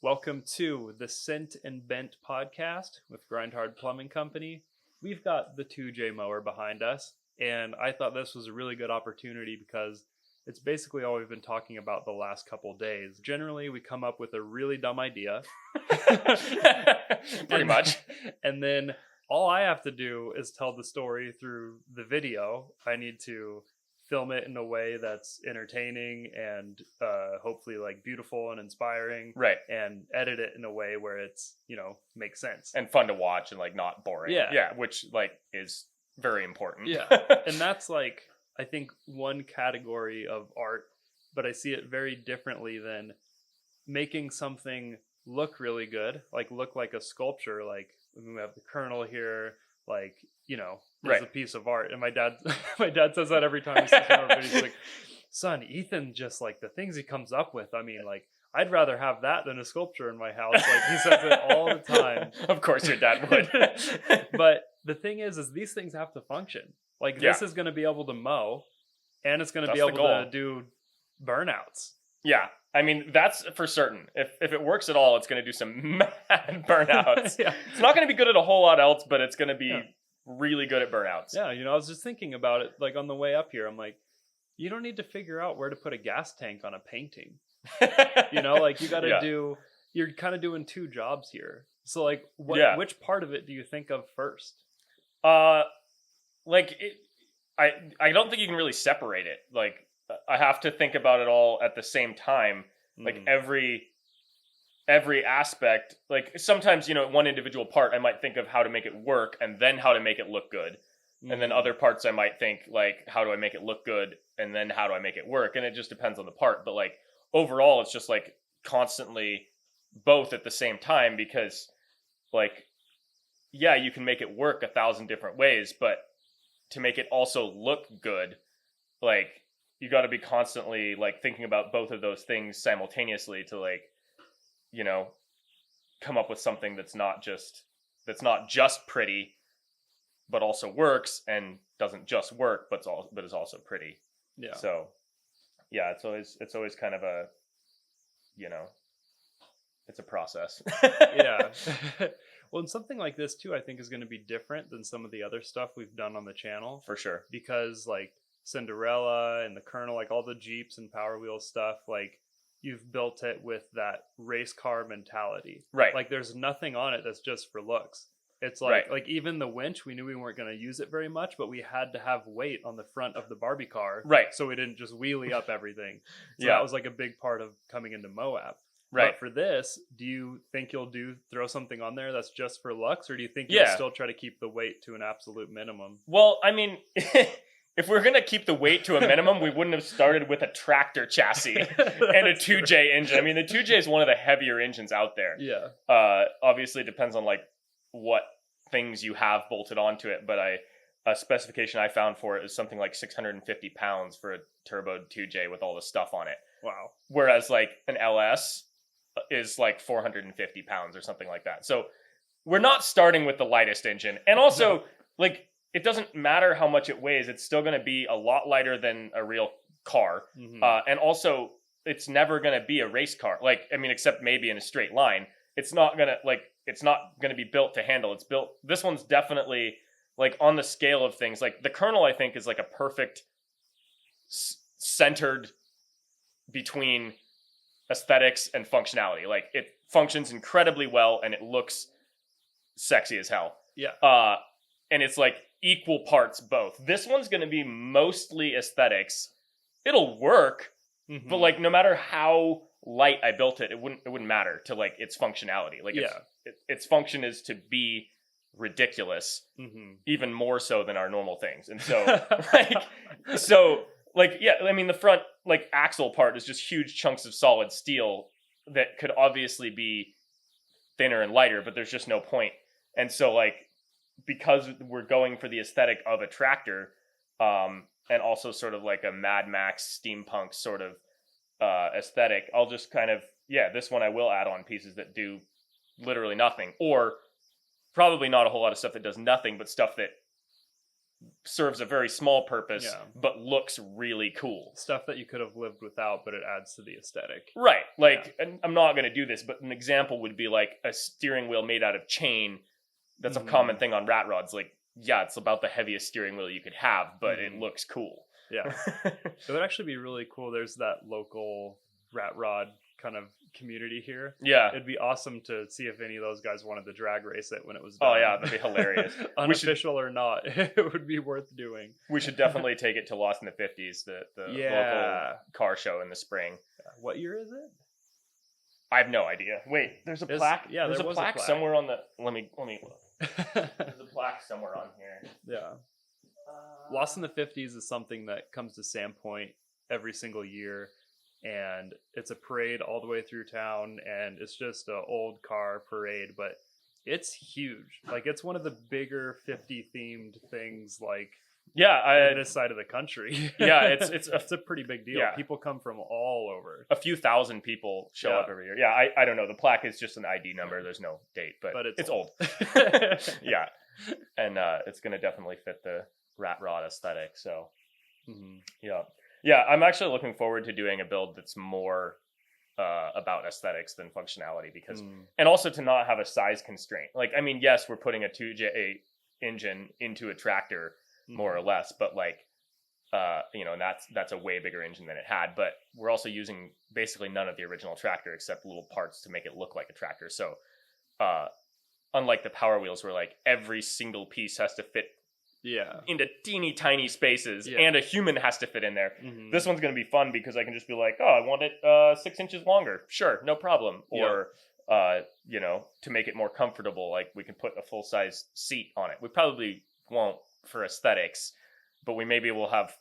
Welcome to the Scent and Bent podcast with Grindhard Plumbing Company. We've got the 2J mower behind us, and I thought this was a really good opportunity because it's basically all we've been talking about the last couple days. Generally, we come up with a really dumb idea. Pretty much. And then all I have to do is tell the story through the video. I need to film it in a way that's entertaining and hopefully like beautiful and inspiring, Right. And edit it in a way where it's, makes sense And fun to watch and like not boring. Yeah, which like is very important. And that's like, I think, one category of art, but I see it very differently than making something look really good, like look like a sculpture. Like we have the Kernel here, like there's a piece of art. And my dad says that every time he sits down, but he's like, son, Ethan, just like the things he comes up with, I mean, like I'd rather have that than a sculpture in my house. Like he says it all the time. Of course your dad would. But the thing is these things have to function. Like this is going to be able to mow, and it's going to be able to do burnouts. Yeah, I mean that's for certain. If it works at all, it's going to do some mad burnouts. Yeah. It's not going to be good at a whole lot else, but it's going to be really good at burnouts. Yeah, I was just thinking about it like on the way up here. I'm like, you don't need to figure out where to put a gas tank on a painting. Like you got to do. You're kind of doing two jobs here. So like, which part of it do you think of first? I don't think you can really separate it. Like I have to think about it all at the same time. Like every aspect, like sometimes, one individual part, I might think of how to make it work and then how to make it look good. And then other parts I might think like, how do I make it look good? And then how do I make it work? And it just depends on the part. But like overall, it's just like constantly both at the same time, because like, yeah, you can make it work 1,000 different ways, but to make it also look good, like you got to be constantly like thinking about both of those things simultaneously to like, come up with something that's not just pretty, but also works, and doesn't just work, but is also pretty. Yeah. So yeah, it's always kind of a, it's a process. Yeah. Well, and something like this too, I think is going to be different than some of the other stuff we've done on the channel. For sure. Because like Cinderella and the Kernel, like all the Jeeps and Power Wheel stuff, like you've built it with that race car mentality. Right. Like there's nothing on it that's just for looks. It's like, like even the winch, we knew we weren't going to use it very much, but we had to have weight on the front of the Barbie car. Right. So we didn't just wheelie up everything. So yeah. That was like a big part of coming into Moab. Right. But for this, do you think you'll throw something on there that's just for looks, or do you think you'll still try to keep the weight to an absolute minimum? Well, I mean, if we're going to keep the weight to a minimum, we wouldn't have started with a tractor chassis and a 2J engine. I mean, the 2J is one of the heavier engines out there. Yeah. Obviously, it depends on like what things you have bolted onto it, but a specification I found for it is something like 650 pounds for a turbo 2J with all the stuff on it. Wow. Whereas like an LS is like 450 pounds or something like that. So we're not starting with the lightest engine. And also, like, it doesn't matter how much it weighs. It's still going to be a lot lighter than a real car. Mm-hmm. And also, it's never going to be a race car. Like, I mean, except maybe in a straight line. It's not going to be built to handle. This one's definitely, like, on the scale of things. Like, the Kernel, I think, is like a perfect centered between aesthetics and functionality. Like it functions incredibly well and it looks sexy as hell. Yeah. And it's like equal parts both. This one's going to be mostly aesthetics. It'll work, but like no matter how light I built it, it wouldn't matter to like its functionality. Like its function is to be ridiculous, even more so than our normal things. And so I mean, the front like axle part is just huge chunks of solid steel that could obviously be thinner and lighter, but there's just no point. And so like, because we're going for the aesthetic of a tractor, and also sort of like a Mad Max steampunk sort of aesthetic, I'll just kind of, this one I will add on pieces that do literally nothing, or probably not a whole lot of stuff that does nothing, but stuff that serves a very small purpose, Yeah. but looks really cool. Stuff that you could have lived without, but it adds to the aesthetic. Right. Like, and I'm not going to do this, but an example would be like a steering wheel made out of chain. That's a common thing on rat rods. Like, yeah, it's about the heaviest steering wheel you could have, but it looks cool. Yeah. It would actually be really cool. There's that local rat rod kind of community here. Yeah. It'd be awesome to see if any of those guys wanted to drag race it when it was done. Oh, yeah, that'd be hilarious. Unofficial or not, it would be worth doing. We should definitely take it to Lost in the 50s, the local car show in the spring. What year is it? I have no idea. Wait, there's a plaque? Yeah, there's there a was plaque somewhere on the... Let me look. There's a plaque somewhere on here. Yeah. Lost in the 50s is something that comes to Sandpoint every single year, and it's a parade all the way through town, and it's just an old car parade, but it's huge. Like, it's one of the bigger 50 themed things, like, in this side of the country. Yeah, it's a pretty big deal. Yeah. People come from all over. A few thousand people show up every year. Yeah, I don't know. The plaque is just an ID number. There's no date, but it's old. Yeah, and it's going to definitely fit the rat rod aesthetic. So, yeah. I'm actually looking forward to doing a build that's more about aesthetics than functionality, because, and also to not have a size constraint. Like, I mean, yes, we're putting a 2J engine into a tractor, more or less, but like, and that's a way bigger engine than it had. But we're also using basically none of the original tractor except little parts to make it look like a tractor. So, unlike the Power Wheels, where like every single piece has to fit into teeny tiny spaces, and a human has to fit in there. This one's going to be fun because I can just be like, oh, I want it 6 inches longer. Sure, no problem. Or, to make it more comfortable, like we can put a full-size seat on it. We probably won't for aesthetics, but we maybe will have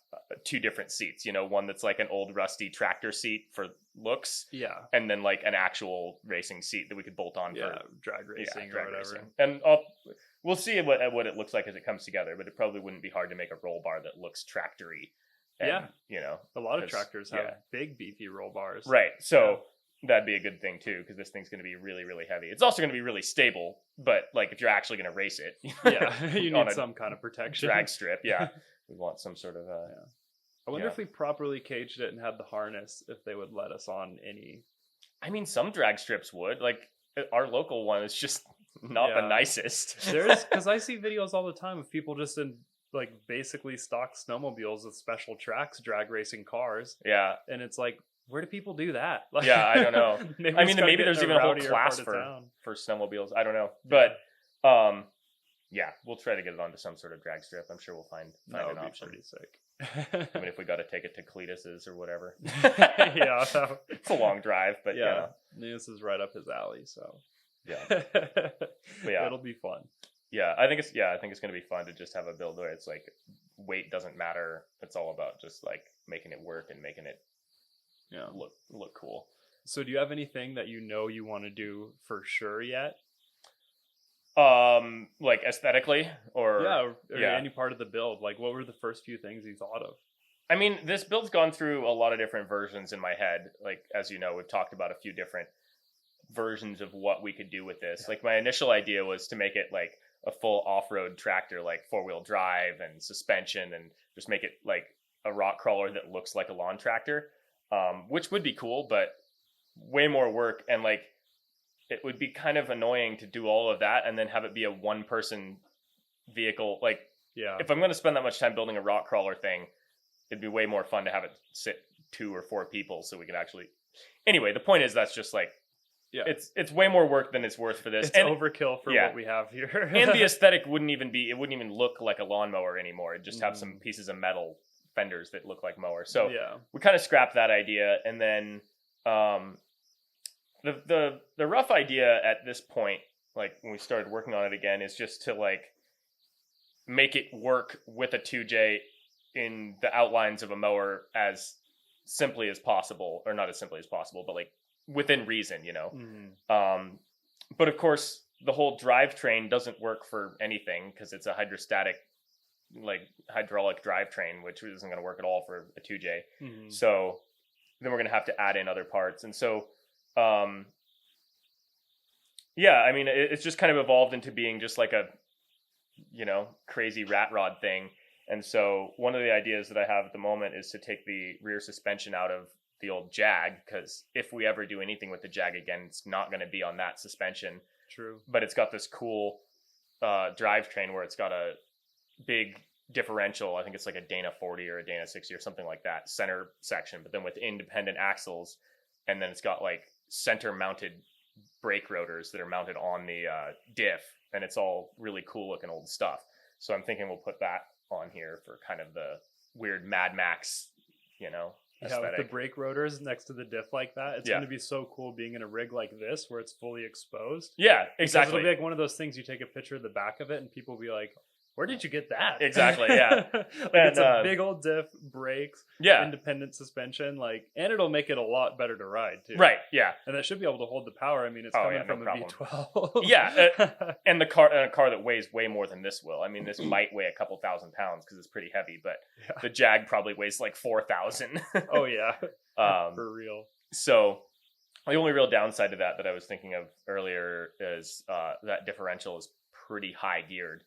2 different seats. One that's like an old rusty tractor seat for looks. Yeah. And then like an actual racing seat that we could bolt on for drag racing or whatever. Racing. And we'll see what it looks like as it comes together, but it probably wouldn't be hard to make a roll bar that looks tractory. And, a lot of tractors have big beefy roll bars. Right. So that'd be a good thing too, because this thing's going to be really, really heavy. It's also going to be really stable, but like if you're actually going to race it, you need some kind of protection. Drag strip, we want some sort of. I wonder if we properly caged it and had the harness, if they would let us on any. I mean, some drag strips would. Like our local one is just not the nicest. Because I see videos all the time of people just in like basically stock snowmobiles with special tracks drag racing cars. Yeah, and it's like, where do people do that? Like, I don't know. maybe there's even a whole class for snowmobiles. I don't know, but we'll try to get it onto some sort of drag strip. I'm sure we'll find an option. Pretty sick. I mean, if we got to take it to Cletus's or whatever. It's a long drive, but this is right up his alley. So but it'll be fun. I think it's going to be fun to just have a build where it's like weight doesn't matter. It's all about just like making it work and making it look cool. So do you have anything that you want to do for sure yet? Like aesthetically or any part of the build. Like, what were the first few things you thought of? I mean, this build's gone through a lot of different versions in my head. Like, as you know, we've talked about a few different versions of what we could do with this. Like, my initial idea was to make it like a full off-road tractor, like 4-wheel drive and suspension, and just make it like a rock crawler that looks like a lawn tractor, which would be cool, but way more work. And like, it would be kind of annoying to do all of that and then have it be a one-person vehicle. Like, if I'm going to spend that much time building a rock crawler thing, it'd be way more fun to have it sit 2 or 4 people so we can actually... Anyway, the point is that's just like, it's way more work than it's worth for this. It's overkill for what we have here. And the aesthetic wouldn't even look like a lawnmower anymore. It'd just have some pieces of metal fenders that look like mower. So we kind of scrapped that idea, and then the rough idea at this point, like when we started working on it again, is just to like make it work with a 2J in the outlines of a mower as simply as possible, or not as simply as possible, but like within reason, but of course the whole drivetrain doesn't work for anything because it's a hydraulic drivetrain, which isn't going to work at all for a 2J. So then we're going to have to add in other parts. And so, I mean, it's just kind of evolved into being just like a, crazy rat rod thing. And so one of the ideas that I have at the moment is to take the rear suspension out of the old Jag, because if we ever do anything with the Jag again, it's not going to be on that suspension. True. But it's got this cool drivetrain where it's got a big differential. I think it's like a Dana 40 or a Dana 60 or something like that, center section, but then with independent axles. And then it's got like center mounted brake rotors that are mounted on the diff. And it's all really cool looking old stuff. So I'm thinking we'll put that on here for kind of the weird Mad Max, aesthetic. Yeah, with the brake rotors next to the diff like that, it's going to be so cool being in a rig like this where it's fully exposed. Yeah, exactly. It'll be like one of those things you take a picture of the back of it and people will be like, where did you get that? Exactly, yeah. It's a big old diff, brakes, yeah, independent suspension, and it'll make it a lot better to ride too. Right, yeah. And that should be able to hold the power. I mean, it's coming from a V12. Yeah, and a car that weighs way more than this will. I mean, this might weigh a couple thousand pounds because it's pretty heavy, but the Jag probably weighs like 4,000. Oh yeah, for real. So the only real downside to that I was thinking of earlier is that differential is pretty high geared.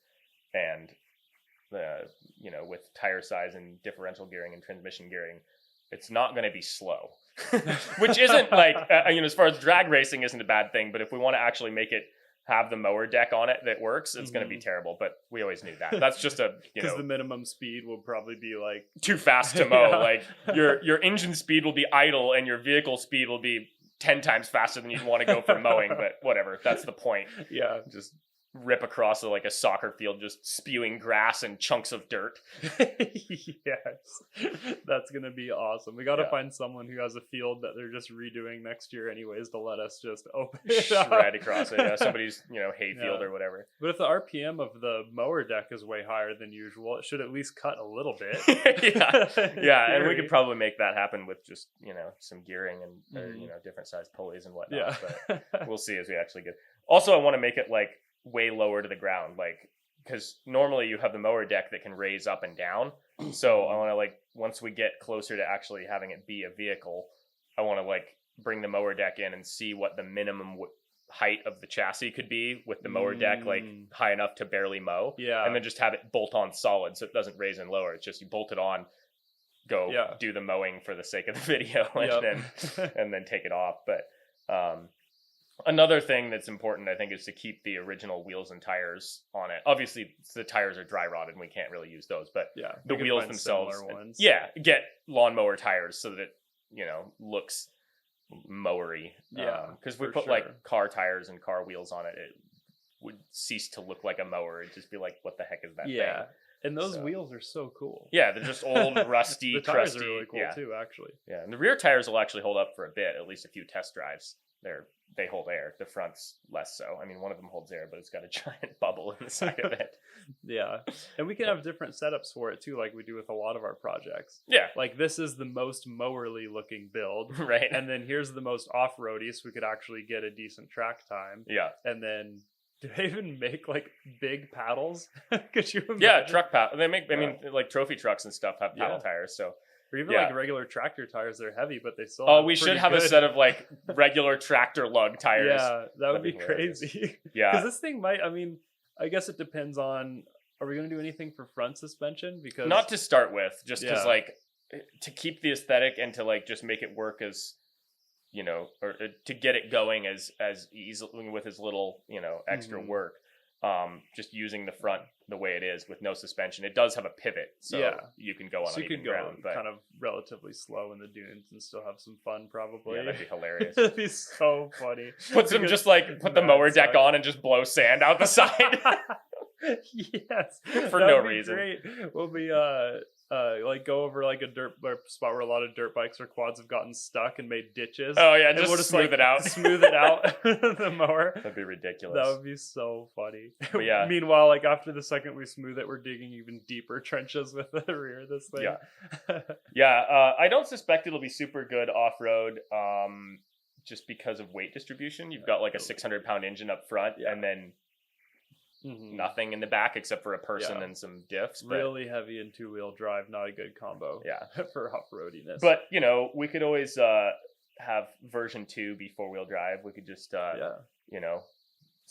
And with tire size and differential gearing and transmission gearing, it's not going to be slow, which isn't like as far as drag racing isn't a bad thing. But if we want to actually make it have the mower deck on it that works, it's going to be terrible. But we always knew that. That's just because the minimum speed will probably be like too fast to mow. Like your engine speed will be idle and your vehicle speed will be 10 times faster than you'd want to go for mowing. But whatever, that's the point. Yeah, just rip across like a soccer field, just spewing grass and chunks of dirt. Yes, that's gonna be awesome. We got to find someone who has a field that they're just redoing next year anyways to let us just open it shred across it. Somebody's hayfield or whatever. But if the RPM of the mower deck is way higher than usual, it should at least cut a little bit. yeah, and we could probably make that happen with just some gearing and different size pulleys and whatnot. But we'll see as we actually get. Also, I want to make it like way lower to the ground, because normally you have the mower deck that can raise up and down. So I want to once we get closer to actually having it be a vehicle, I want to bring the mower deck in and see what the minimum height of the chassis could be with the mower deck high enough to barely mow. Yeah, and then just have it bolt on solid so it doesn't raise and lower. It's just you bolt it on, go do the mowing for the sake of the video, and then take it off. But another thing that's important, I think, is to keep the original wheels and tires on it. Obviously, the tires are dry rotted and we can't really use those, but the wheels themselves, get lawnmower tires so that it looks mowery. Because we put car tires and car wheels on it, it would cease to look like a mower. It'd just be like, what the heck is that thing? And those wheels are so cool. Yeah, they're just old, rusty, the tires crusty. are really cool too, actually. Yeah, and the rear tires will actually hold up for a bit, at least a few test drives. They hold air. The front's less so. I mean, one of them holds air, but it's got a giant bubble in the side of it. Yeah, and we can have different setups for it too, like we do with a lot of our projects. Yeah, this is the most mowerly looking build, right? And then here's the most off-roady, so we could actually get a decent track time. Yeah, and then. Do they even make big paddles? Could you imagine? Yeah, truck paddle. They make. I mean, trophy trucks and stuff have paddle tires. So. Or even regular tractor tires, they're heavy, but they still. Oh, we should have a set of regular tractor lug tires. Yeah, that would be crazy. Yeah, because this thing might. I mean, I guess it depends on. Are we going to do anything for front suspension? Because not to start with, just because to keep the aesthetic and to just make it work as or to get it going as easily with as little extra work. Just using the front the way it is with no suspension. It does have a pivot, so you can go on uneven ground, but kind of relatively slow in the dunes and still have some fun. Probably, yeah, that'd be hilarious. That'd be so funny. Put the mower deck on and just blow sand out the side. Yes, for no reason. Great. We'll be go over a dirt spot where a lot of dirt bikes or quads have gotten stuck and made ditches. Oh yeah, just we'll smooth it out. Smooth it out. The mower. That'd be ridiculous. That would be so funny. But yeah. Meanwhile, after the second we smooth it, we're digging even deeper trenches with the rear of this thing. Yeah. Yeah. I don't suspect it'll be super good off road. Just because of weight distribution. You've got a 600-pound engine up front, and then. Nothing in the back except for a person and some diffs. But really heavy and two-wheel drive, not a good combo. Yeah, for off-roadiness. But we could always have version 2 be 4-wheel drive. We could just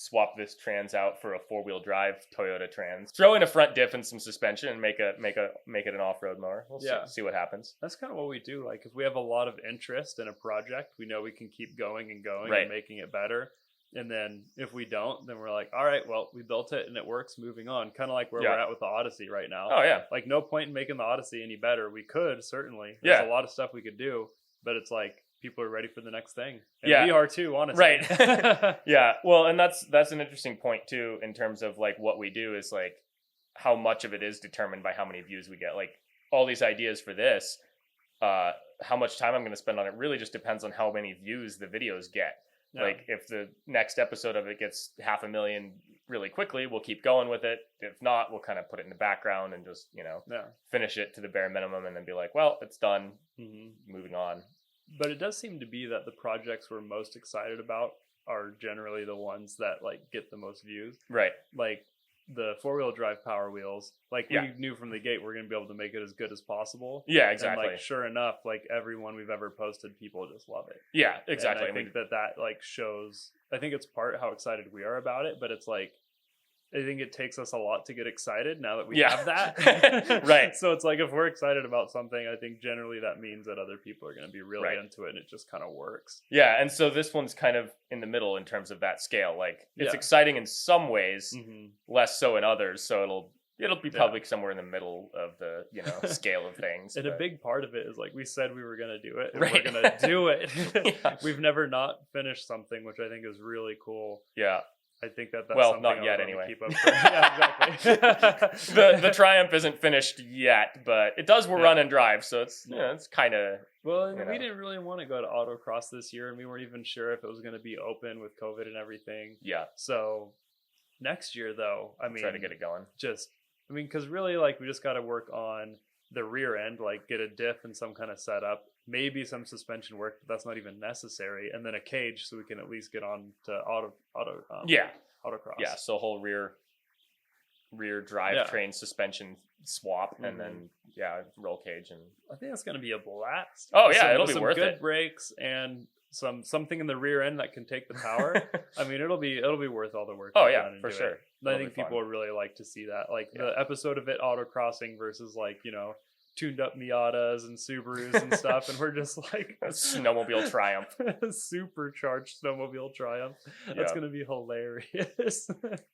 swap this trans out for a 4-wheel drive Toyota trans. Throw in a front diff and some suspension and make it an off-road mower. We'll see what happens. That's kind of what we do. Like if we have a lot of interest in a project, we know we can keep going and going Right. and making it better. And then if we don't, then we're like, all right, well, we built it and it works, moving on. Kind of like where we're at with the Odyssey right now. Oh yeah. Like no point in making the Odyssey any better. We could certainly. There's a lot of stuff we could do, but it's like people are ready for the next thing. And we are too, honestly. Right. Yeah. Well, and that's an interesting point too, in terms of like what we do is like how much of it is determined by how many views we get. Like all these ideas for this, how much time I'm going to spend on it really just depends on how many views the videos get. Yeah. Like if the next episode of it gets 500,000 really quickly, we'll keep going with it. If not, we'll kind of put it in the background and just, finish it to the bare minimum and then be like, well, it's done. Moving on. But it does seem to be that the projects we're most excited about are generally the ones that like get the most views. Right. Like the 4-wheel drive Power Wheels, like we knew from the gate we're going to be able to make it as good as possible. Yeah, exactly. And like sure enough, like everyone we've ever posted, people just love it. Yeah, exactly. And I think that like shows, I think it's part how excited we are about it, but it's like, I think it takes us a lot to get excited now that we have that. Right. So it's like if we're excited about something, I think generally that means that other people are going to be really into it and it just kind of works. Yeah. And so this one's kind of in the middle in terms of that scale. Like it's exciting in some ways, less so in others. So it'll be probably somewhere in the middle of the, scale of things. And a big part of it is like we said we were going to do it and we're going to do it. We've never not finished something, which I think is really cool. Yeah. I think that's well, not yet anyway. Keep up yeah, exactly. the Triumph isn't finished yet, but it does run and drive, so it's it's kind of well. We didn't really want to go to autocross this year, and we weren't even sure if it was going to be open with COVID and everything. Yeah. So next year, though, I mean, try to get it going. Because really, like, we just got to work on the rear end, like get a diff and some kind of setup, maybe some suspension work, but that's not even necessary, and then a cage so we can at least get on to autocross. Yeah, so whole rear drivetrain suspension swap, and then roll cage, and I think that's gonna be a blast. Oh yeah, it'll be worth it. Good brakes and something in the rear end that can take the power. I mean, it'll be worth all the work. Oh yeah, for sure. I think people would really like to see that, like the episode of it autocrossing versus like tuned up Miatas and Subarus and stuff, and we're just like a snowmobile Triumph, supercharged snowmobile Triumph. That's gonna be hilarious.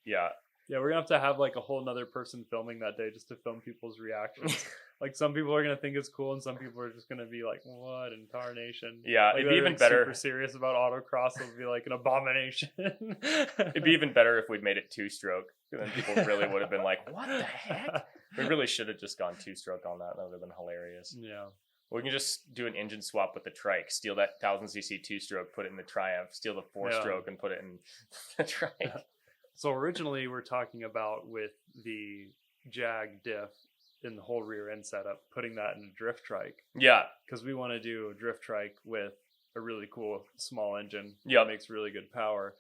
Yeah, we're gonna have like a whole nother person filming that day just to film people's reactions. Like some people are gonna think it's cool, and some people are just gonna be like, "What in tarnation?" Yeah, like, it'd be even better. Super serious about autocross, it'll be like an abomination. It'd be even better if we'd made it 2-stroke. Then people really would have been like, "What the heck?" We really should have just gone 2-stroke on that. That would have been hilarious. Yeah. We can just do an engine swap with the trike. Steal that 1000cc 2-stroke, put it in the Triumph. Steal the 4-stroke and put it in the trike. So originally we're talking about with the Jag diff in the whole rear end setup, putting that in a drift trike. Yeah. Because we want to do a drift trike with a really cool small engine that makes really good power.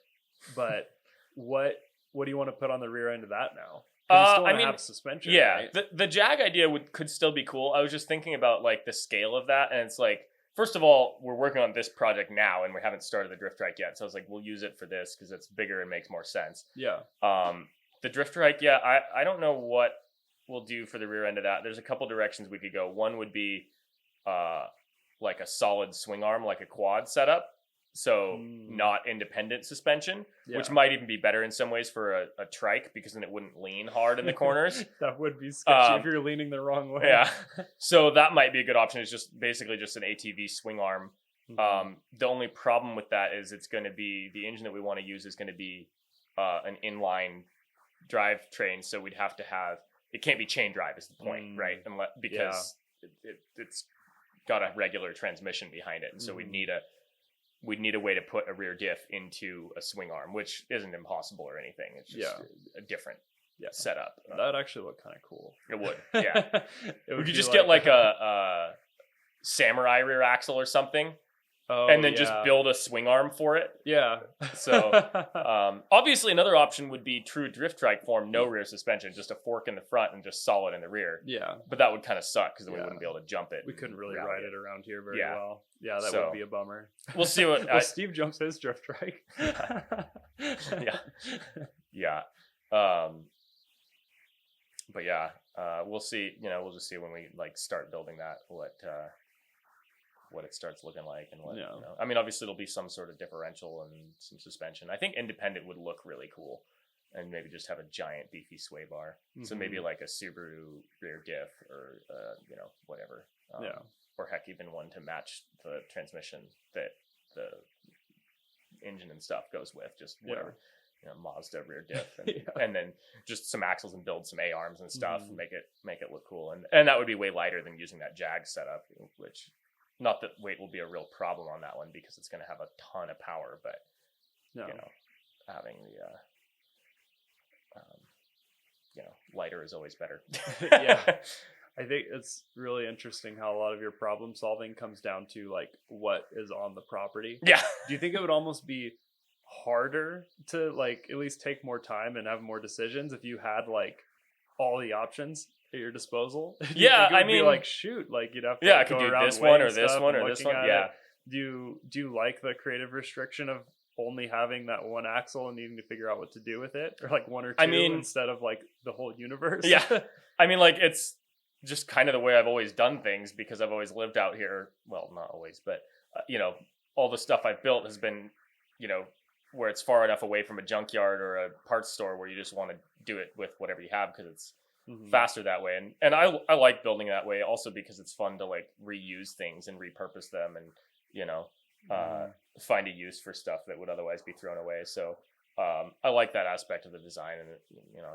But what do you want to put on the rear end of that now? You still want to have suspension. Yeah. Right? The Jag idea could still be cool. I was just thinking about like the scale of that, and it's like, first of all, we're working on this project now, and we haven't started the drift trike yet. So I was like, we'll use it for this because it's bigger and makes more sense. Yeah. The drift trike, I don't know what we'll do for the rear end of that. There's a couple directions we could go. One would be like a solid swing arm, like a quad setup. So not independent suspension, which might even be better in some ways for a trike because then it wouldn't lean hard in the corners. That would be sketchy if you're leaning the wrong way. Yeah. So that might be a good option. It's just basically just an ATV swing arm. The only problem with that is it's going to be, the engine that we want to use is going to be an inline drivetrain. So we'd have to have, it can't be chain drive is the point, right? Because it's got a regular transmission behind it. And so we'd need a way to put a rear diff into a swing arm, which isn't impossible or anything. It's just a different setup. That would actually look kind of cool. It would, yeah. We could just get like a samurai rear axle or something, and then just build a swing arm for it. Yeah. So obviously another option would be true drift trike form, no rear suspension, just a fork in the front and just solid in the rear. Yeah. But that would kind of suck because then we wouldn't be able to jump it. We couldn't really ride it around here very well. Yeah, that would be a bummer. We'll see what Steve jumps his drift trike. Yeah. Yeah. But yeah, we'll see. We'll just see when we like start building that what it starts looking like and what. I mean, obviously it'll be some sort of differential and some suspension. I think independent would look really cool, and maybe just have a giant beefy sway bar. Mm-hmm. So maybe like a Subaru rear diff or whatever. Or heck, even one to match the transmission that the engine and stuff goes with. Just whatever. Mazda rear diff and then just some axles and build some A-arms and stuff and make it look cool. And that would be way lighter than using that Jag setup, which not that weight will be a real problem on that one because it's going to have a ton of power, but having the lighter is always better. Yeah. I think it's really interesting how a lot of your problem solving comes down to like what is on the property. Yeah. Do you think it would almost be harder to like at least take more time and have more decisions if you had like all the options at your disposal? Yeah, I mean, like shoot, like you'd have to I could do this one or this one or this one. Yeah. Do you like the creative restriction of only having that one axle and needing to figure out what to do with it, or like one or two instead of like the whole universe? Yeah. I mean, like it's just kind of the way I've always done things because I've always lived out here. Well, not always, but all the stuff I've built has been, where it's far enough away from a junkyard or a parts store where you just want to do it with whatever you have because it's faster that way. And I like building that way also because it's fun to like reuse things and repurpose them and, find a use for stuff that would otherwise be thrown away. So I like that aspect of the design, and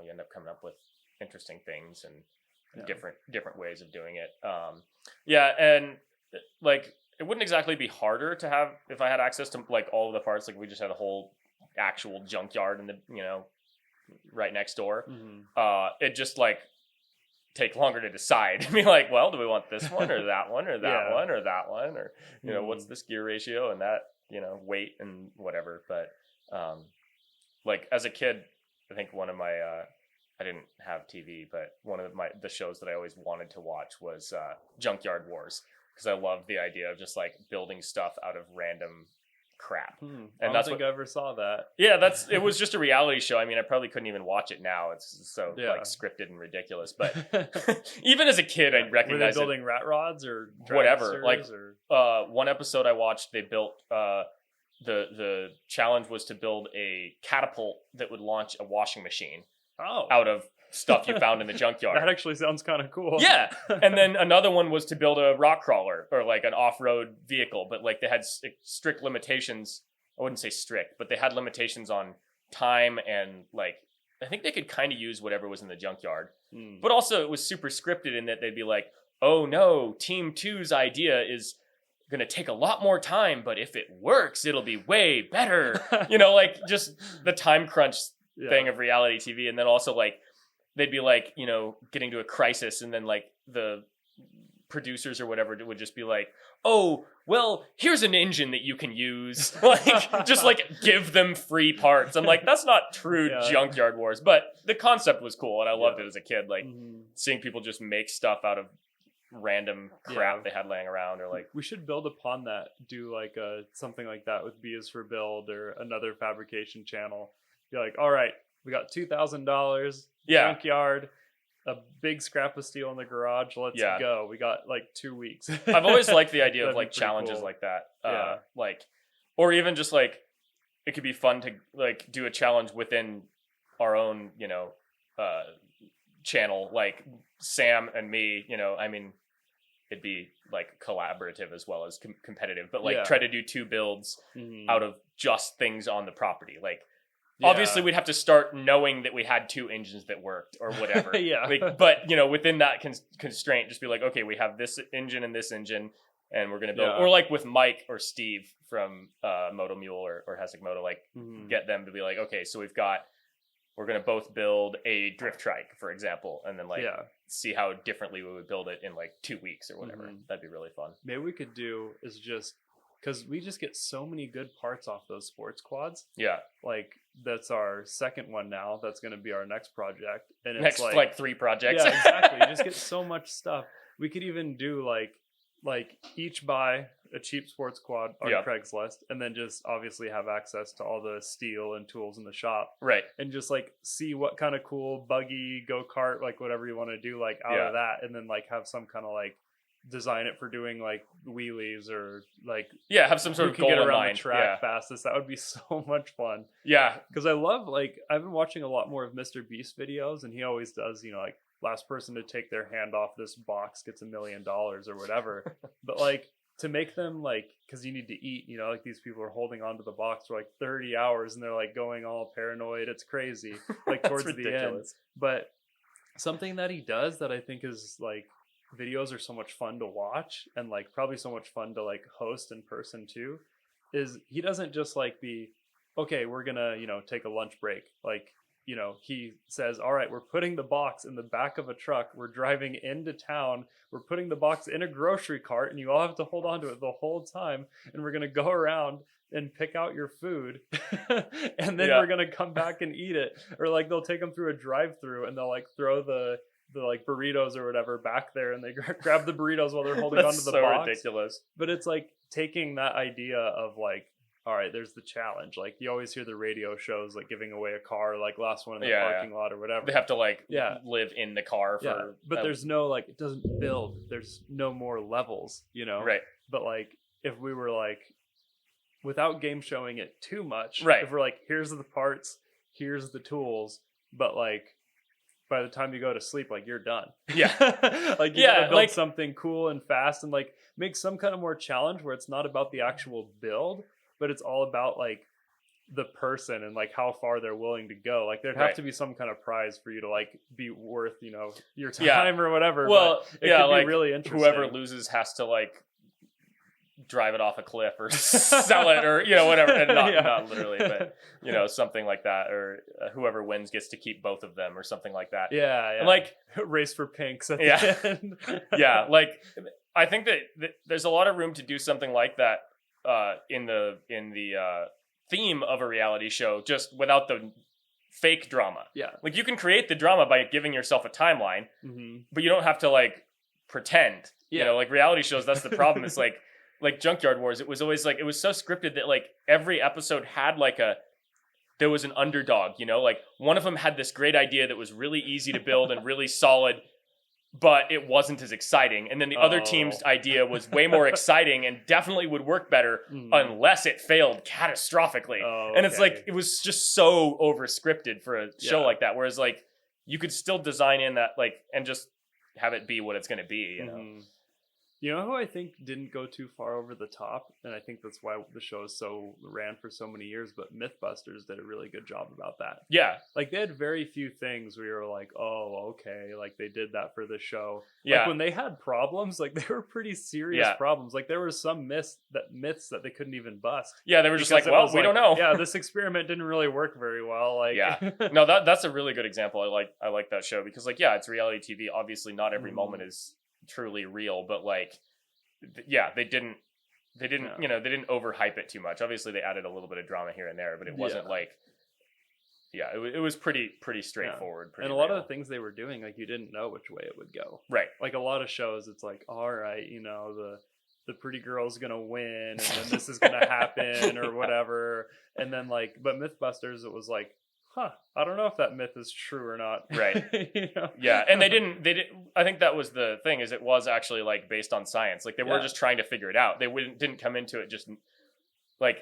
you end up coming up with interesting things and different ways of doing it. And like it wouldn't exactly be harder to have if I had access to like all of the parts. Like we just had a whole actual junkyard in the right next door. It just like take longer to decide. I mean, like, well, do we want this one or that one or that one or that one or what's this gear ratio and that weight and whatever. But like as a kid, I think one of my I didn't have TV, but one of the shows that I always wanted to watch was Junkyard Wars. Because I love the idea of just like building stuff out of random crap. And I don't think I ever saw that. Yeah, it was just a reality show. I mean, I probably couldn't even watch it now. It's so like scripted and ridiculous. But even as a kid, I recognized. Were they building rat rods or whatever? Like one episode I watched, they built the challenge was to build a catapult that would launch a washing machine out of stuff you found in the junkyard. That actually sounds kind of cool. Yeah. And then another one was to build a rock crawler or like an off-road vehicle, but like they had strict limitations. I wouldn't say strict, but they had limitations on time and like I think they could kind of use whatever was in the junkyard. But also it was super scripted in that they'd be like, "Oh no, Team 2's idea is going to take a lot more time, but if it works, it'll be way better." Like just the time crunch thing of reality TV. And then also like they'd be like, getting to a crisis and then like the producers or whatever would just be like, "Oh, well, here's an engine that you can use." Like just like give them free parts. I'm like, that's not true Junkyard Wars, but the concept was cool and I loved it as a kid. Like seeing people just make stuff out of random crap they had laying around, or like we should build upon that, do like something like that with B is for Build or another fabrication channel. You're like, all right, we got $2,000 junkyard, a big scrap of steel in the garage. Let's go. We got like 2 weeks. I've always liked the idea of like challenges cool. like that. Like, or even just like, it could be fun to like do a challenge within our own, channel, like Sam and me, I mean, it'd be like collaborative as well as competitive, but like try to do 2 builds out of just things on the property. Like, obviously we'd have to start knowing that we had 2 engines that worked or whatever. Like, but within that constraint, just be like, okay, we have this engine and and we're going to build, or like with Mike or Steve from Moto Mule or Hessig Moto, like get them to be like, okay, so we're going to both build a drift trike, for example, and then like see how differently we would build it in like 2 weeks or whatever. That'd be really fun. Maybe we could do is just, because we just get so many good parts off those sports quads. Yeah. Like, that's our second one now. That's going to be our next project. And it's next, like 3 projects. Yeah, exactly. You just get so much stuff. We could even do like each buy a cheap sports quad on Craigslist, and then just obviously have access to all the steel and tools in the shop, right? And just like see what kind of cool buggy, go-kart, like whatever you want to do, like out of that, and then like have some kind of like design it for doing like wheelies or like have some sort of goal get in around mind. the track fastest. That would be so much fun. Because I love, like, I've been watching a lot more of Mr. Beast videos, and he always does, you know, like last person to take their hand off this box gets $1 million or whatever. But like to make them like, because you need to eat, you know, like these people are holding onto the box for like 30 hours and they're like going all paranoid. It's crazy, like towards the end. But something that he does that I think is like, videos are so much fun to watch and like probably so much fun to like host in person too, is he doesn't just like be, okay, we're gonna, you know, take a lunch break. Like, you know, he says, all right, we're putting the box in the back of a truck, we're driving into town, we're putting the box in a grocery cart, and you all have to hold on to it the whole time, and we're gonna go around and pick out your food and then we're gonna come back and eat it. Or like they'll take them through a drive-through and they'll like throw the like burritos or whatever back there, and they grab the burritos while they're holding onto the box. Ridiculous. But it's like taking that idea of like, all right, there's the challenge. Like you always hear the radio shows like giving away a car, like last one in the parking lot or whatever. They have to like live in the car for but there's no like, it doesn't build. There's no more levels, you know? Right. But like if we were like, without game showing it too much, if we're like, here's the parts, here's the tools, but like by the time you go to sleep, like you're done. Like you gotta build like something cool and fast, and like make some kind of more challenge where it's not about the actual build, but it's all about like the person and like how far they're willing to go. Like there'd have to be some kind of prize for you to like be worth, you know, your time or whatever. Well, but it could be really interesting. Whoever loses has to like drive it off a cliff or sell it or, you know, whatever. And not literally, but, you know, something like that. Or whoever wins gets to keep both of them or something like that. And like race for pinks at the end. Like I think that there's a lot of room to do something like that in the theme of a reality show, just without the fake drama. Like you can create the drama by giving yourself a timeline, but you don't have to like pretend. You know, like reality shows, that's the problem. It's like Junkyard Wars, it was always like, it was so scripted that like every episode had like there was an underdog, you know, like one of them had this great idea that was really easy to build and really solid, but it wasn't as exciting. And then the other team's idea was way more exciting and definitely would work better unless it failed catastrophically. And it's like, it was just so over scripted for a show like that. Whereas like you could still design in that like, and just have it be what it's going to be, you know? You know who I think didn't go too far over the top, and I think that's why the show ran for so many years, but Mythbusters did a really good job about that. Like they had very few things where you were like, oh, okay, like they did that for the show. Like when they had problems, like they were pretty serious problems. Like there were some myths that they couldn't even bust. They were just like, well, we don't know. This experiment didn't really work very well. Like no, that's a really good example. I like that show because like, it's reality TV. Obviously not every moment is truly real, but like they didn't you know, they didn't overhype it too much. Obviously they added a little bit of drama here and there, but it wasn't like it was pretty straightforward, pretty and a lot of the things they were doing, like you didn't know which way it would go, like a lot of shows it's like, all right, you know, the pretty girl's gonna win and then this is gonna happen or whatever, and then like, but Mythbusters, it was like, I don't know if that myth is true or not. You know? And they didn't, I think that was the thing, is it was actually like based on science. Like they were just trying to figure it out. They didn't come into it just like,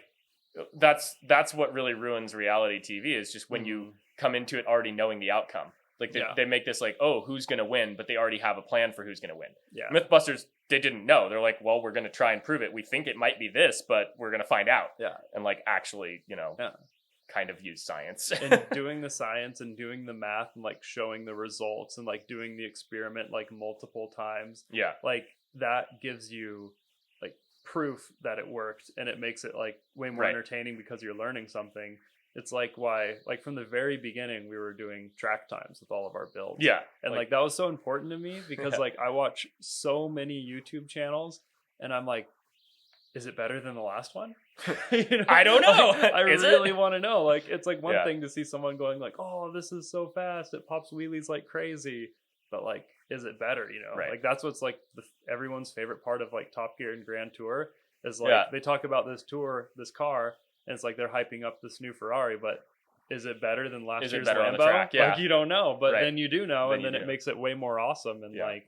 that's what really ruins reality TV, is just when you come into it already knowing the outcome. Like they make this like, oh, who's going to win? But they already have a plan for who's going to win. Mythbusters, they didn't know. They're like, well, we're going to try and prove it. We think it might be this, but we're going to find out. And like actually, you know, kind of use science. And doing the science and doing the math and like showing the results and like doing the experiment like multiple times. Like that gives you like proof that it worked, and it makes it like way more entertaining because you're learning something. It's like why, like from the very beginning, we were doing track times with all of our builds. And like that was so important to me because like I watch so many YouTube channels and I'm like, is it better than the last one? You know? I don't know. Like, I really want to know. Like, it's like one thing to see someone going like, oh, this is so fast, it pops wheelies like crazy. But like, is it better? You know, like that's what's like everyone's favorite part of like Top Gear and Grand Tour Is like they talk about this car, and it's like they're hyping up this new Ferrari, but is it better than last year's Lambo? On the track? Yeah. Like you don't know, but then you do know, and then it makes it way more awesome. And like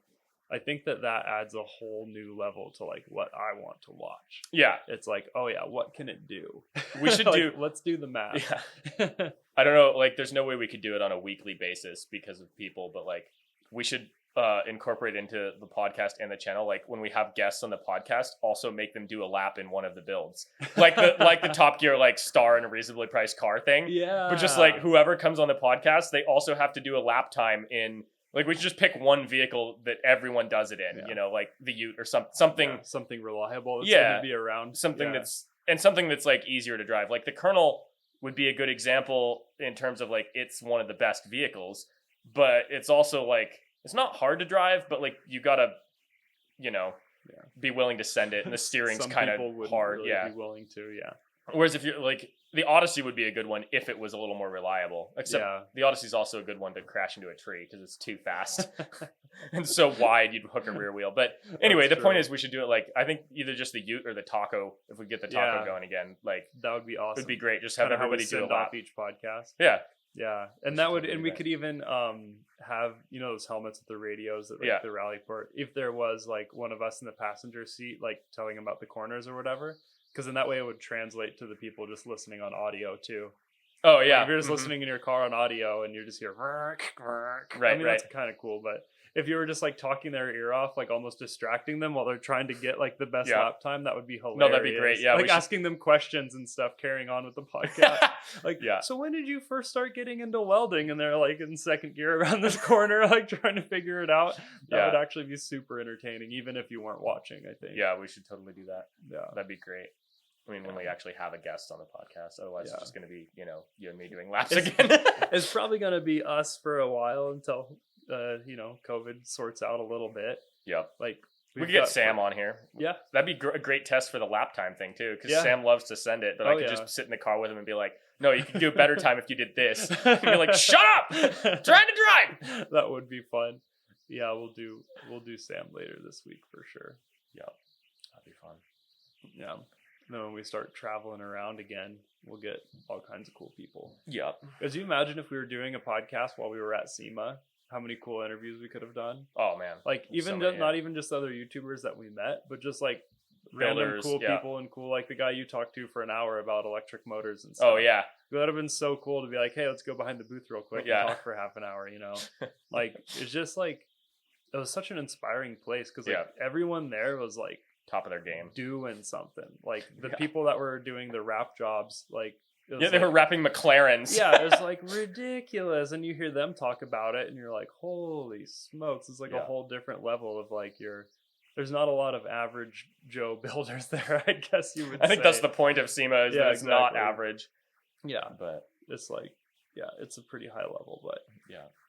I think that adds a whole new level to like what I want to watch. Yeah, it's like, oh yeah, what can it do? We should like, let's do the math. Yeah. I don't know, like there's no way we could do it on a weekly basis because of people, but like we should incorporate into the podcast and the channel, like when we have guests on the podcast, also make them do a lap in one of the builds, like the Top Gear like star in a reasonably priced car thing. Yeah, but just like whoever comes on the podcast, they also have to do a lap time in. Like we should just pick one vehicle that everyone does it in, you know, like the Ute or something reliable. That's gonna be around something that's like easier to drive. Like the Kernel would be a good example in terms of like it's one of the best vehicles, but it's also like it's not hard to drive, but like you gotta, you know, be willing to send it, and the steering's kind of hard. Really be willing to, Whereas if you're like the Odyssey would be a good one if it was a little more reliable. Except the Odyssey's also a good one to crash into a tree because it's too fast and so wide you'd hook a rear wheel. But anyway, the point is we should do it like I think either just the Ute or the Taco. If we get the Taco going again, like that would be awesome. It'd be great. Just have everybody do a lap each podcast. Yeah, and that would, and we could even have those helmets with the radios that like the rally port. If there was like one of us in the passenger seat, like telling them about the corners or whatever. Because in that way it would translate to the people just listening on audio too. Oh yeah, like if you're just listening in your car on audio and you're just here, that's kind of cool. But if you were just like talking their ear off, like almost distracting them while they're trying to get like the best lap time, that would be hilarious. No, that'd be great. Yeah, like asking them questions and stuff, carrying on with the podcast. Like, so when did you first start getting into welding? And they're like in second gear around this corner, like trying to figure it out. That would actually be super entertaining, even if you weren't watching. I think. Yeah, we should totally do that. Yeah, that'd be great. I mean, when we actually have a guest on the podcast, otherwise it's just going to be, you and me doing laps again. It's probably going to be us for a while until, COVID sorts out a little bit. Yep. Like we could get Sam on here. Yeah. That'd be a great test for the lap time thing too. Cause Sam loves to send it, but I could just sit in the car with him and be like, no, you could do a better time if you did this. And be like, shut up! I'm trying to drive. That would be fun. Yeah. We'll do Sam later this week for sure. Yep. That'd be fun. Yeah. Then when we start traveling around again, we'll get all kinds of cool people. Yeah. Could you imagine if we were doing a podcast while we were at SEMA, how many cool interviews we could have done? Oh, man. Like, even not even just other YouTubers that we met, but just like random cool people and cool, like the guy you talked to for an hour about electric motors and stuff. Oh, yeah. That would have been so cool to be like, hey, let's go behind the booth real quick and talk for half an hour, Like, it's just like, it was such an inspiring place because like everyone there was like, top of their game, doing something. Like the people that were doing the wrap jobs, like they were wrapping McLarens. It was like ridiculous, and you hear them talk about it and you're like, holy smokes, it's like a whole different level of like there's not a lot of average Joe builders there, I guess you would say. I think that's the point of SEMA is that it's not average. But it's like it's a pretty high level, but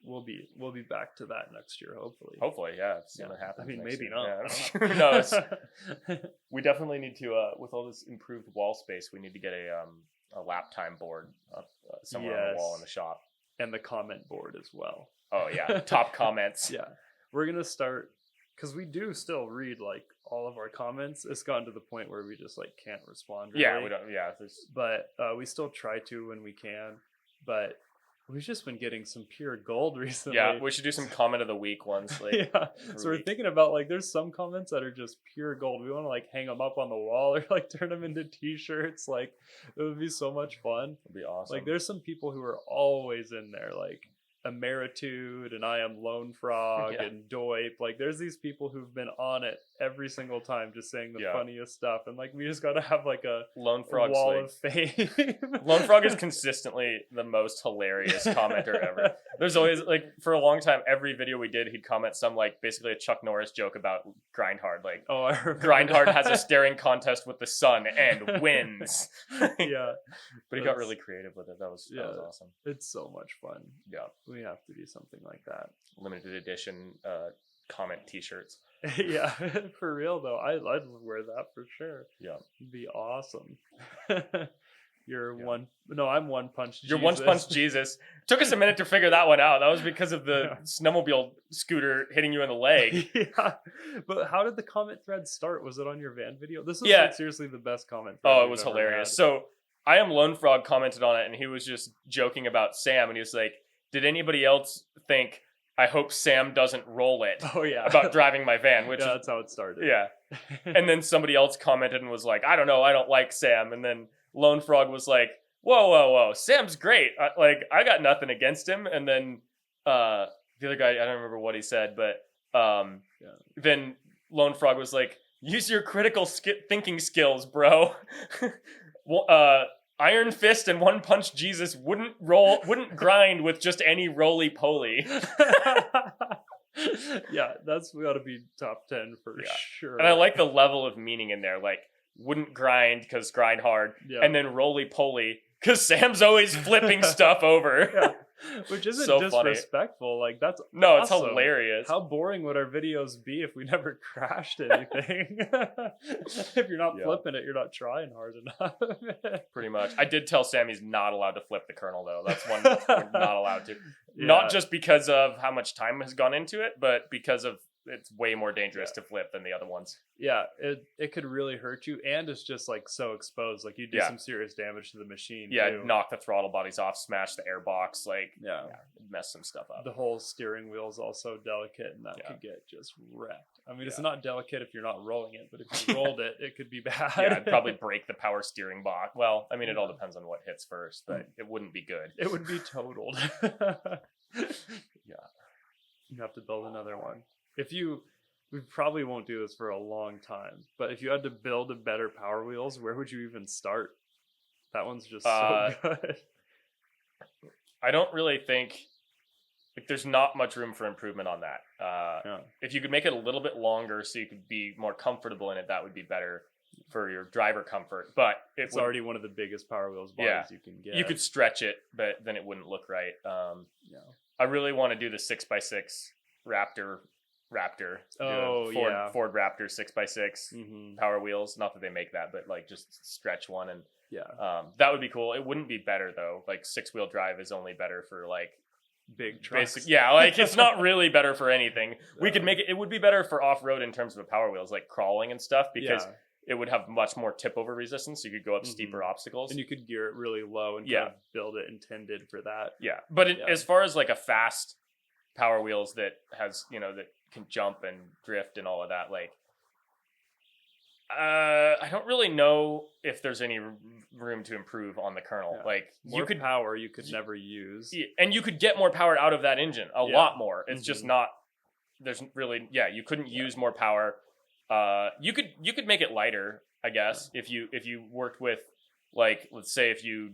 we'll be back to that next year, hopefully. If SEMA happens. I mean, maybe not. Who knows? We definitely need to, with all this improved wall space, we need to get a lap time board up somewhere on the wall in the shop, and the comment board as well. Oh yeah, top comments. We're gonna start because we do still read like all of our comments. It's gotten to the point where we just like can't respond. Really. We don't. But we still try to when we can. But we've just been getting some pure gold recently. Yeah, we should do some comment of the week ones. Like, so we're thinking about like there's some comments that are just pure gold. We want to like hang them up on the wall or like turn them into t-shirts. Like it would be so much fun. It'd be awesome. Like there's some people who are always in there, like Emeritude and I Am Lone Frog and Doip. Like there's these people who've been on it every single time just saying the funniest stuff, and like we just gotta have like a Lone Frog's wall of fame. Lone Frog is consistently the most hilarious commenter ever. There's always like for a long time every video we did he'd comment some like basically a Chuck Norris joke about Grindhard, like Grindhard has a staring contest with the sun and wins. But he got really creative with it. That was awesome. It's so much fun. We have to do something like that. Limited edition comment t-shirts. For real though. I'd wear that for sure. It'd be awesome. You're I'm one punch. You're one punch Jesus. Took us a minute to figure that one out. That was because of the snowmobile scooter hitting you in the leg. Yeah, but how did the comment thread start? Was it on your van video? This was like seriously the best comment thread. Oh, it was hilarious. So I Am Lone Frog commented on it, and he was just joking about Sam, and he was like, "Did anybody else think I hope Sam doesn't roll it?" Oh yeah, about driving my van, which that's how it started. Yeah, and then somebody else commented and was like, "I don't know, I don't like Sam," and then Lone Frog was like, whoa, Sam's great. I got nothing against him. And then the other guy, I don't remember what he said, but then Lone Frog was like, use your critical thinking skills, bro. Iron Fist and One Punch Jesus wouldn't grind with just any roly-poly. Yeah, that's got to be top 10 for sure. And I like the level of meaning in there, like, wouldn't grind because grind hard, and then roly-poly because Sam's always flipping stuff over. Yeah. Which isn't so disrespectful. Funny. Like, that's no, awesome. It's hilarious. How boring would our videos be if we never crashed anything? If you're not flipping it, you're not trying hard enough. Pretty much. I did tell Sam he's not allowed to flip the Kernel, though. That's one that we're not allowed to. Yeah. Not just because of how much time has gone into it, but because of it's way more dangerous to flip than the other ones. Yeah, it could really hurt you, and it's just like so exposed. Like you do some serious damage to the machine. Yeah, too. Knock the throttle bodies off, smash the airbox, mess some stuff up. The whole steering wheel is also delicate, and that could get just wrecked. I mean, it's not delicate if you're not rolling it, but if you rolled it, it could be bad. Yeah, it'd probably break the power steering box. Well, I mean, it all depends on what hits first, but it wouldn't be good. It would be totaled. Yeah, you have to build another one. We probably won't do this for a long time, but if you had to build a better Power Wheels, where would you even start? That one's just so good. I don't really think, there's not much room for improvement on that. If you could make it a little bit longer so you could be more comfortable in it, that would be better for your driver comfort. But it's already one of the biggest Power Wheels bodies you can get. You could stretch it, but then it wouldn't look right. I really want to do the 6x6 Raptor. Ford Raptor 6x6 Power Wheels. Not that they make that, but like just stretch one, and that would be cool. It wouldn't be better though. Like 6-wheel drive is only better for like big trucks. Like it's not really better for anything. We could make it. It would be better for off road in terms of the Power Wheels, like crawling and stuff, because it would have much more tip over resistance. So you could go up steeper obstacles, and you could gear it really low and kind of build it intended for that. Yeah, but as far as like a fast Power Wheels that has that can jump and drift and all of that, like I don't really know if there's any room to improve on the Kernel. Like more power you could never use, and you could get more power out of that engine, a lot more. It's just not. There's really you couldn't use more power. You could make it lighter, I guess, if you worked with, like, let's say if you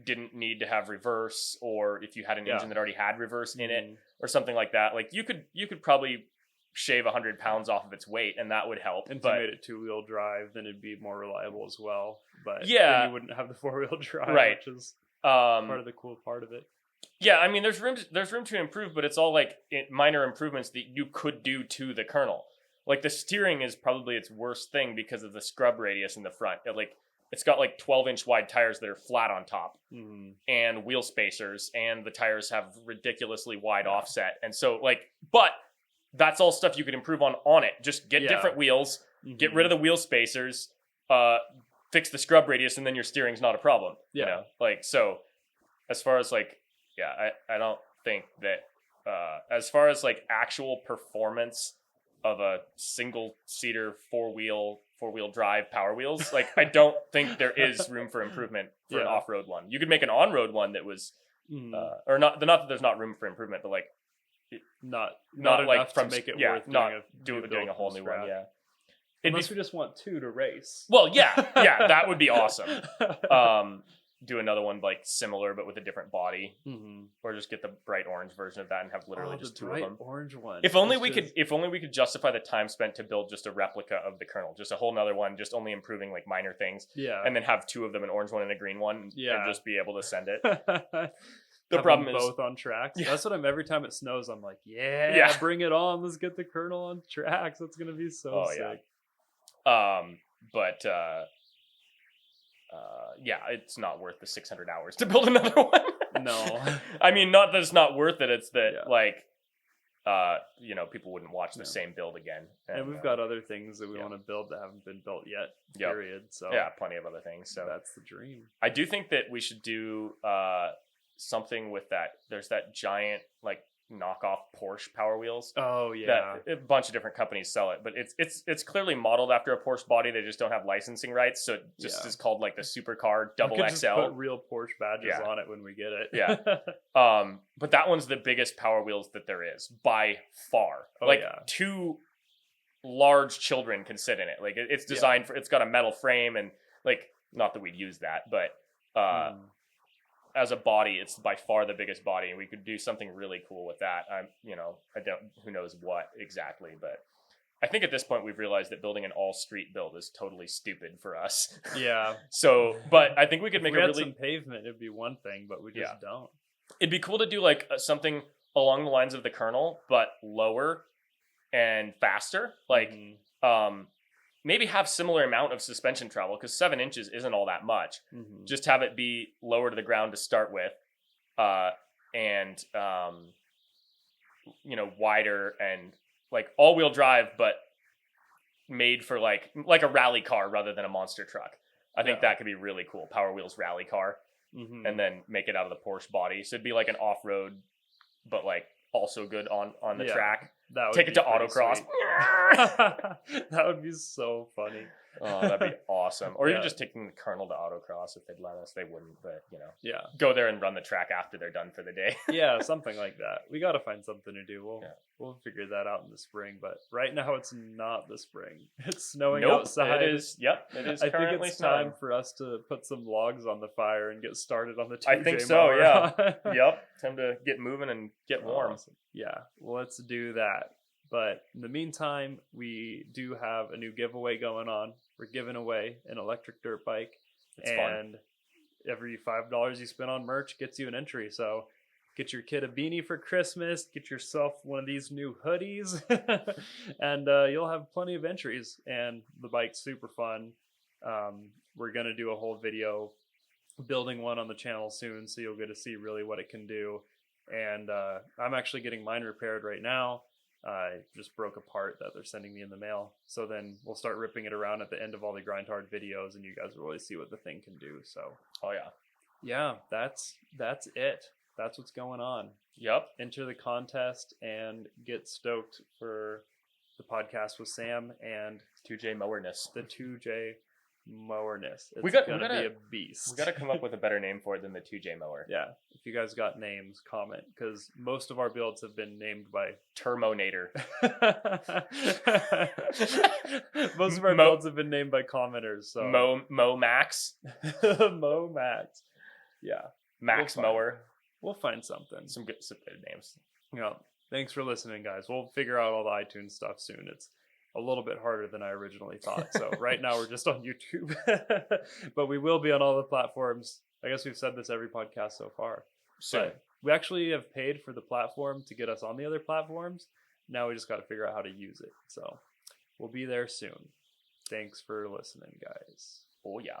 didn't need to have reverse, or if you had an engine that already had reverse in it or something like that. Like you could probably shave 100 pounds off of its weight, and that would help. And if you made it 2-wheel drive, then it'd be more reliable as well. But then you wouldn't have the 4-wheel drive, which is part of the cool part of it. Yeah, I mean, there's room to improve, but it's all like minor improvements that you could do to the Kernel. Like the steering is probably its worst thing because of the scrub radius in the front. It's got like 12-inch wide tires that are flat on top, and wheel spacers, and the tires have ridiculously wide offset. And so but that's all stuff you could improve on it. Just get different wheels, get rid of the wheel spacers, fix the scrub radius, and then your steering's not a problem. Yeah. So as far as I don't think that as far as like actual performance of a single-seater four-wheel drive Power Wheels, I don't think there is room for improvement for an off-road one. You could make an on-road one that was or not that there's not room for improvement, but not like from to make it worth doing a whole new one. Unless we just want 2 to race. Well, that would be awesome. Do another one similar but with a different body, or just get the bright orange version of that and have literally just 2 of them. Orange one. If only we could justify the time spent to build just a replica of the Kernel, just a whole nother one, just only improving minor things. Yeah. And then have 2 of them, an orange one and a green one, and just be able to send it. The problem is both on tracks. That's what every time it snows, I'm like, bring it on. Let's get the Kernel on tracks. That's gonna be so sick. But yeah, it's not worth the 600 hours to build another one. No. I mean, not that it's not worth it. It's that Yeah. like, people wouldn't watch the same build again. And we've got other things that we yeah. want to build that haven't been built yet. Yep. Period. So yeah, plenty of other things. So that's the dream. I do think that we should do something with that. There's that giant like knockoff Porsche Power Wheels. Oh yeah. That a bunch of different companies sell it, but it's clearly modeled after a Porsche body. They just don't have licensing rights, so it just is called like the supercar double we could XL. just put real Porsche badges on it when we get it. Yeah. But that one's the biggest Power Wheels that there is by far. Oh, like yeah. 2 large children can sit in it. Like it's designed for. It's got a metal frame and like not that we'd use that, but as a body, it's by far the biggest body, and we could do something really cool with that. I don't, who knows what exactly, but I think at this point we've realized that building an all-street build is totally stupid for us. Yeah. So, but I think we could make if we a had really some pavement, it'd be one thing, but we just don't. It'd be cool to do like something along the lines of the Kernel, but lower and faster. Like, maybe have similar amount of suspension travel because 7 inches isn't all that much. Just have it be lower to the ground to start with, and wider and like all-wheel drive, but made for like a rally car rather than a monster truck. I think that could be really cool. Power Wheels rally car, and then make it out of the Porsche body. So it'd be like an off-road, but like also good on the track. That would take it to autocross. That would be so funny. Oh, that'd be awesome. Or even just taking the Kernel to autocross if they'd let us. They wouldn't, but go there and run the track after they're done for the day. Yeah, something like that. We got to find something to do. We'll figure that out in the spring. But right now, it's not the spring. It's snowing outside. It is. Yep, it is. I think it's snowing. time for us to put some logs on the fire and get started on the 2J I think so. mower. Yeah. Yep. Time to get moving and get warm. Awesome. Yeah. Well, let's do that. But in the meantime, we do have a new giveaway going on. We're giving away an electric dirt bike. It's and fun. Every $5 you spend on merch gets you an entry. So get your kid a beanie for Christmas. Get yourself one of these new hoodies. And you'll have plenty of entries. And the bike's super fun. We're going to do a whole video building one on the channel soon. So you'll get to see really what it can do. And I'm actually getting mine repaired right now. I just broke a part that they're sending me in the mail. So then we'll start ripping it around at the end of all the Grind Hard videos, and you guys will really see what the thing can do. So, yeah, that's it. That's what's going on. Yep. Enter the contest and get stoked for the podcast with Sam and 2J Mowerness. The 2J Mowerness. It's we gonna gotta be a beast. We got to come up with a better name for it than the 2J Mower. Yeah. If you guys got names, comment, because most of our builds have been named by Terminator. Most of our builds have been named by commenters. So Mo Max. Mo Max. Yeah. Max Mower. We'll find something. Some good names. Yeah. Thanks for listening, guys. We'll figure out all the iTunes stuff soon. It's a little bit harder than I originally thought. So right now we're just on YouTube, but we will be on all the platforms. I guess we've said this every podcast so far. So we actually have paid for the platform to get us on the other platforms. Now we just got to figure out how to use it. So we'll be there soon. Thanks for listening, guys. Oh yeah.